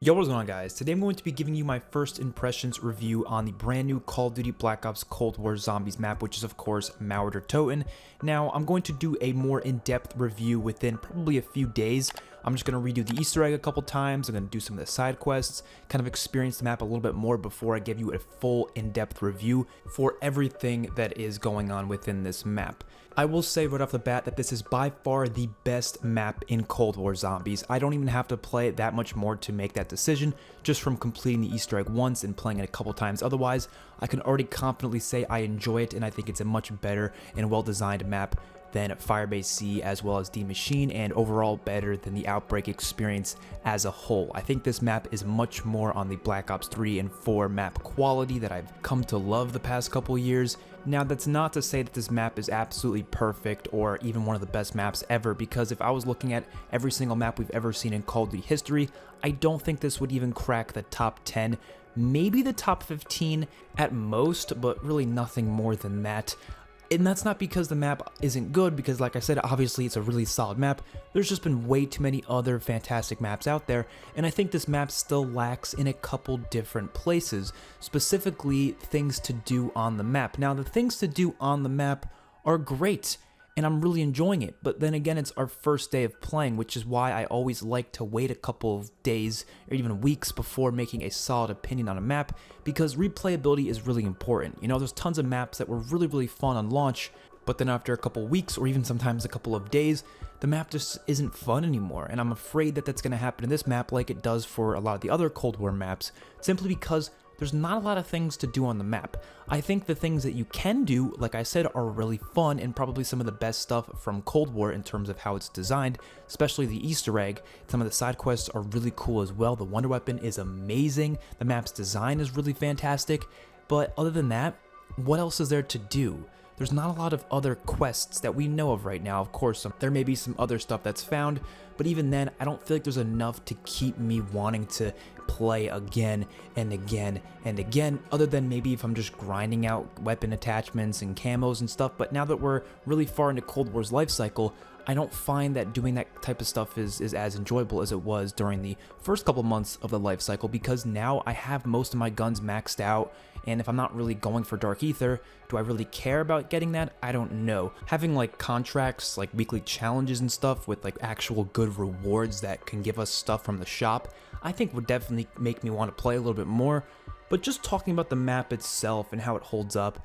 Yo, what's going on, guys? Today I'm going to be giving you my first impressions review on the brand new Call of Duty Black Ops Cold War Zombies map, which is of course MAUER or Toten. Now, I'm going to do a more in-depth review within probably a few days. I'm just going to redo the Easter egg a couple times. I'm going to do some of the side quests, kind of experience the map a little bit more before I give you a full in-depth review for everything that is going on within this map. I will say right off the bat that this is by far the best map in Cold War Zombies. I don't even have to play it that much more to make that decision, just from completing the Easter egg once and playing it a couple times. Otherwise, I can already confidently say I enjoy it, and I think it's a much better and well-designed map than Firebase C as well as D Machine, and overall better than the Outbreak experience as a whole. I think this map is much more on the Black Ops 3 and 4 map quality that I've come to love the past couple years. Now, that's not to say that this map is absolutely perfect or even one of the best maps ever, because if I was looking at every single map we've ever seen in Call of Duty history, I don't think this would even crack the top 10, maybe the top 15 at most, but really nothing more than that. And that's not because the map isn't good, because like I said, obviously it's a really solid map. There's just been way too many other fantastic maps out there, and I think this map still lacks in a couple different places, specifically things to do on the map. Now, the things to do on the map are great, and I'm really enjoying it, but then again, it's our first day of playing, which is why I always like to wait a couple of days or even weeks before making a solid opinion on a map, because replayability is really important. You know, there's tons of maps that were really fun on launch, but then after a couple weeks or even sometimes a couple of days, the map just isn't fun anymore, and I'm afraid that that's going to happen in this map like it does for a lot of the other Cold War maps, simply because there's not a lot of things to do on the map. I think the things that you can do, like I said, are really fun and probably some of the best stuff from Cold War in terms of how it's designed, especially the Easter egg. Some of the side quests are really cool as well. The Wonder Weapon is amazing. The map's design is really fantastic. But other than that, what else is there to do? There's not a lot of other quests that we know of right now. Of course, there may be some other stuff that's found, but even then, I don't feel like there's enough to keep me wanting to play again and again and again, other than maybe if I'm just grinding out weapon attachments and camos and stuff. But now that we're really far into Cold War's life cycle, I don't find that doing that type of stuff is as enjoyable as it was during the first couple months of the life cycle, because now I have most of my guns maxed out, and if I'm not really going for Dark Ether, do I really care about getting that? I don't know. Having like contracts, like weekly challenges and stuff with like actual good rewards that can give us stuff from the shop, I think would definitely make me want to play a little bit more. But just talking about the map itself and how it holds up,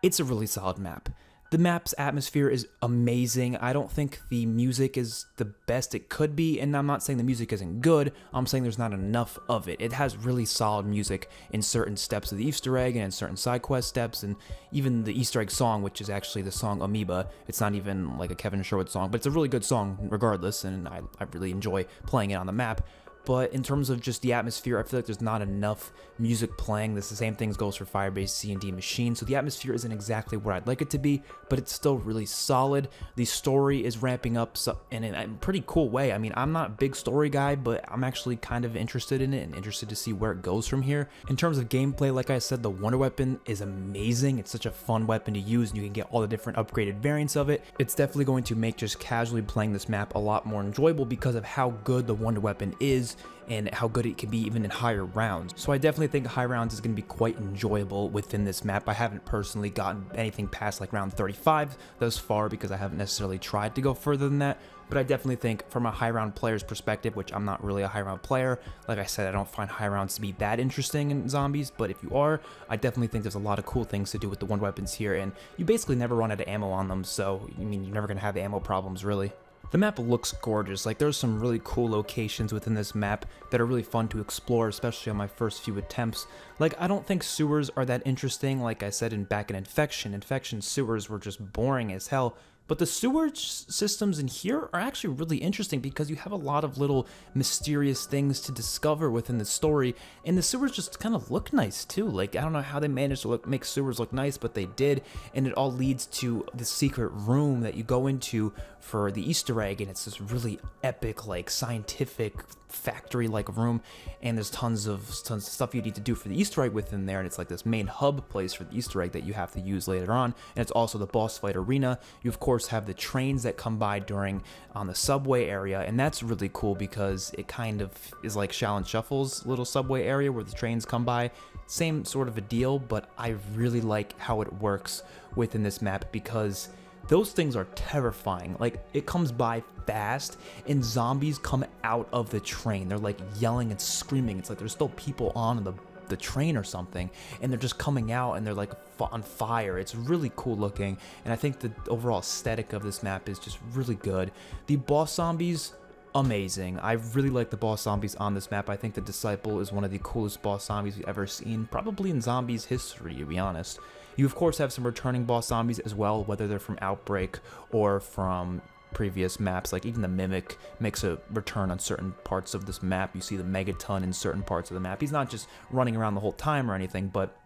it's a really solid map. The map's atmosphere is amazing. I don't think the music is the best it could be, and I'm not saying the music isn't good, I'm saying there's not enough of it. It has really solid music in certain steps of the Easter egg and in certain side quest steps, and even the Easter egg song, which is actually the song Amoeba. It's not even like a Kevin Sherwood song, but it's a really good song regardless, and I really enjoy playing it on the map. But in terms of just the atmosphere, I feel like there's not enough music playing. The same thing goes for Firebase C and D Machine, so the atmosphere isn't exactly where I'd like it to be, but it's still really solid. The story is ramping up in a pretty cool way. I mean, I'm not a big story guy, but I'm actually kind of interested in it and interested to see where it goes from here. In terms of gameplay, like I said, the Wonder Weapon is amazing. It's such a fun weapon to use, and you can get all the different upgraded variants of it. It's definitely going to make just casually playing this map a lot more enjoyable because of how good the Wonder Weapon is and how good it can be even in higher rounds. So I definitely think high rounds is going to be quite enjoyable within this map. I haven't personally gotten anything past like round 35 thus far because I haven't necessarily tried to go further than that, but I definitely think from a high round player's perspective, which I'm not really a high round player, like I said, I don't find high rounds to be that interesting in zombies, but if you are, I definitely think there's a lot of cool things to do with the Wonder Weapons here, and you basically never run out of ammo on them, so I mean, you're never going to have ammo problems really. The map looks gorgeous. Like, there's some really cool locations within this map that are really fun to explore, especially on my first few attempts. Like, I don't think sewers are that interesting. Like I said back in Infection sewers were just boring as hell. But the sewage systems in here are actually really interesting because you have a lot of little mysterious things to discover within the story, and the sewers just kind of look nice too. Like, I don't know how they managed to make sewers look nice, but they did, and it all leads to the secret room that you go into for the Easter egg, and it's this really epic, like, scientific factory-like room, and there's tons of stuff you need to do for the Easter egg within there, and it's like this main hub place for the Easter egg that you have to use later on, and it's also the boss fight arena. You of course have the trains that come by during on the subway area, and that's really cool because it kind of is like Shallon Shuffle's little subway area where the trains come by. Same sort of a deal, but I really like how it works within this map because those things are terrifying. Like, it comes by fast and zombies come out of the train. They're like yelling and screaming. It's like there's still people on the train or something, and they're just coming out and they're like on fire. It's really cool looking, and I think the overall aesthetic of this map is just really good. The boss zombies, amazing. I really like the boss zombies on this map. I think the Disciple is one of the coolest boss zombies we've ever seen, probably in zombies history, to be honest. You of course have some returning boss zombies as well, whether they're from Outbreak or from previous maps. Like even the Mimic makes a return on certain parts of this map. You see the Megaton in certain parts of the map. He's not just running around the whole time or anything, but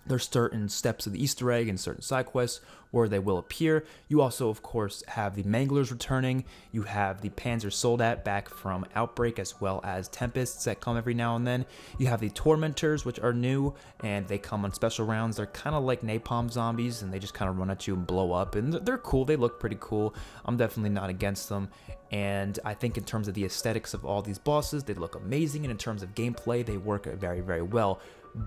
there's certain steps of the Easter egg and certain side quests where they will appear. You also, of course, have the Manglers returning. You have the Panzer Soldat back from Outbreak, as well as Tempests that come every now and then. You have the Tormentors, which are new, and they come on special rounds. They're kind of like napalm zombies, and they just kind of run at you and blow up. And they're cool. They look pretty cool. I'm definitely not against them. And I think in terms of the aesthetics of all these bosses, they look amazing. And in terms of gameplay, they work very, very well.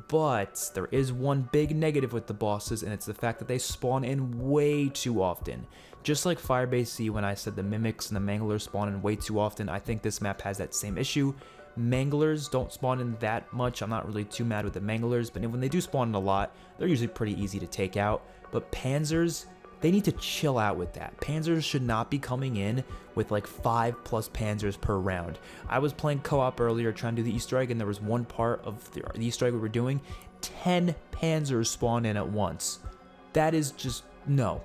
But there is one big negative with the bosses, and it's the fact that they spawn in way too often. Just like Firebase C, when I said the Mimics and the Manglers spawn in way too often, I think this map has that same issue. Manglers don't spawn in that much. I'm not really too mad with the Manglers, but when they do spawn in a lot, they're usually pretty easy to take out. But Panzers, they need to chill out with that. Panzers should not be coming in with like 5+ Panzers per round. I was playing co-op earlier trying to do the Easter egg, and there was one part of the Easter egg we were doing, 10 Panzers spawn in at once. That is just, no.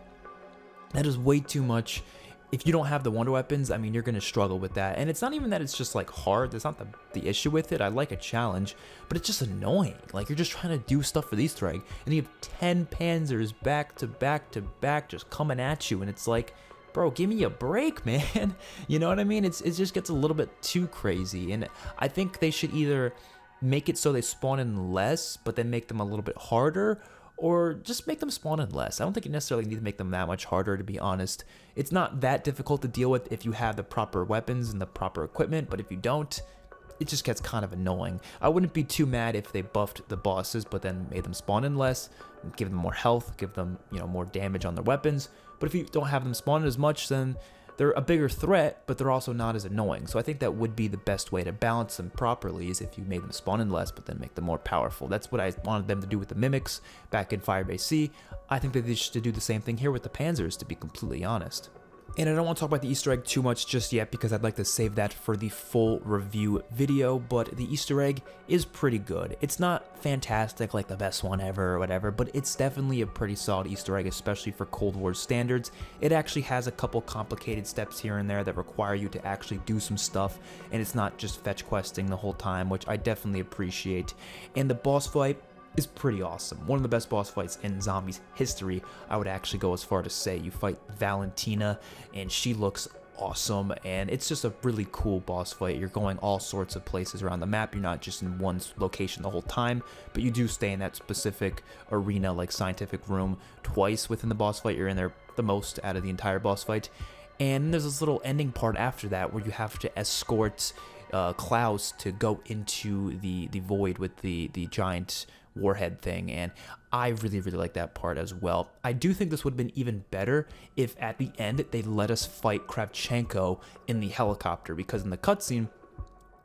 That is way too much. If you don't have the wonder weapons, I mean, you're going to struggle with that. And it's not even that it's just like hard. That's not the issue with it. I like a challenge, but it's just annoying. Like, you're just trying to do stuff for the Easter egg, and you have 10 Panzers back to back to back just coming at you, and it's like, bro, give me a break, man. You know what I mean? It just gets a little bit too crazy, and I think they should either make it so they spawn in less, but then make them a little bit harder, or just make them spawn in less. I don't think you necessarily need to make them that much harder, to be honest. It's not that difficult to deal with if you have the proper weapons and the proper equipment, but if you don't, it just gets kind of annoying. I wouldn't be too mad if they buffed the bosses, but then made them spawn in less, give them more health, give them, you know, more damage on their weapons. But if you don't have them spawn in as much, then they're a bigger threat, but they're also not as annoying. So I think that would be the best way to balance them properly, is if you made them spawn in less, but then make them more powerful. That's what I wanted them to do with the Mimics back in Firebase C. I think that they should do the same thing here with the Panzers, to be completely honest. And I don't want to talk about the Easter egg too much just yet because I'd like to save that for the full review video, but the Easter egg is pretty good. It's not fantastic like the best one ever or whatever, but it's definitely a pretty solid Easter egg, especially for Cold War standards. It actually has a couple complicated steps here and there that require you to actually do some stuff, and it's not just fetch questing the whole time, which I definitely appreciate. And the boss fight is pretty awesome. One of the best boss fights in zombies history. I would actually go as far to say you fight Valentina, and she looks awesome, and it's just a really cool boss fight. You're going all sorts of places around the map. You're not just in one location the whole time, but you do stay in that specific arena, like scientific room, twice within the boss fight. You're in there the most out of the entire boss fight. And there's this little ending part after that where you have to escort Klaus to go into the void with the giant warhead thing, and I really like that part as well. I do think this would have been even better if at the end they let us fight Kravchenko in the helicopter, because in the cutscene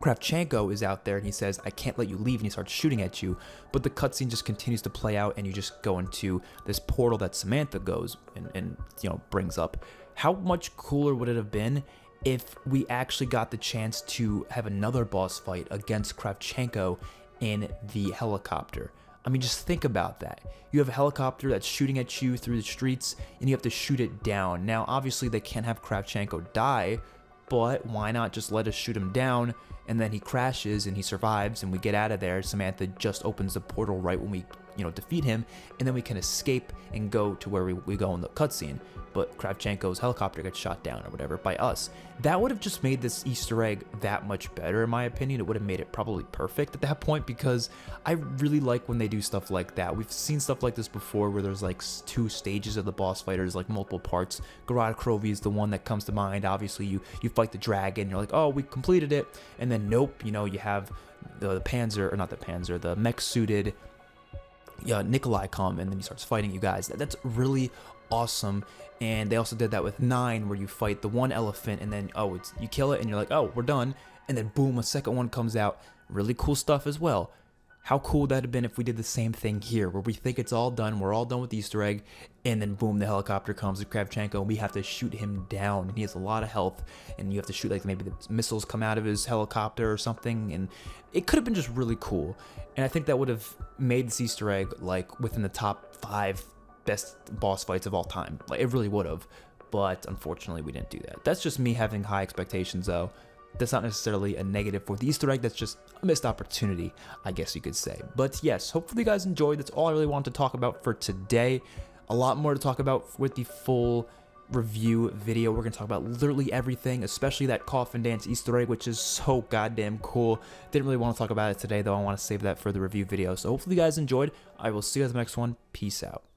Kravchenko is out there and he says, "I can't let you leave," and he starts shooting at you, but the cutscene just continues to play out, and you just go into this portal that Samantha goes and you know, brings up. How much cooler would it have been if we actually got the chance to have another boss fight against Kravchenko in the helicopter? I mean, just think about that. You have a helicopter that's shooting at you through the streets, and you have to shoot it down. Now, obviously, they can't have Kravchenko die, but why not just let us shoot him down, and then he crashes and he survives and we get out of there. Samantha just opens the portal right when we defeat him, and then we can escape and go to where we go in the cutscene. But Kravchenko's helicopter gets shot down or whatever by us. That would have just made this Easter egg that much better, in my opinion. It would have made it probably perfect at that point, because I really like when they do stuff like that. We've seen stuff like this before where there's like 2 stages of the boss fighters, like multiple parts. Garad Krovi is the one that comes to mind. Obviously, you fight the dragon, you're like, oh, we completed it, and then nope, you have the Panzer, or not the Panzer, the mech-suited Nikolai come, and then he starts fighting you guys. That's really awesome. And they also did that with 9, where you fight the one elephant, and then you kill it and you're like, oh, we're done, and then boom, a second one comes out. Really cool stuff as well. How cool would that have been if we did the same thing here, where we think it's all done, we're all done with the Easter egg, and then boom, the helicopter comes to Kravchenko, and we have to shoot him down, and he has a lot of health, and you have to shoot, like, maybe the missiles come out of his helicopter or something, and it could have been just really cool. And I think that would have made this Easter egg, like, within the top 5 best boss fights of all time. Like, it really would have, but unfortunately we didn't do that. That's just me having high expectations, though. That's not necessarily a negative for the Easter egg, that's just a missed opportunity, I guess you could say. But yes, hopefully you guys enjoyed. That's all I really wanted to talk about for today. A lot more to talk about with the full review video. We're going to talk about literally everything, especially that coffin dance Easter egg, which is so goddamn cool. Didn't really want to talk about it today, though. I want to save that for the review video. So hopefully you guys enjoyed. I will see you guys in the next one. Peace out.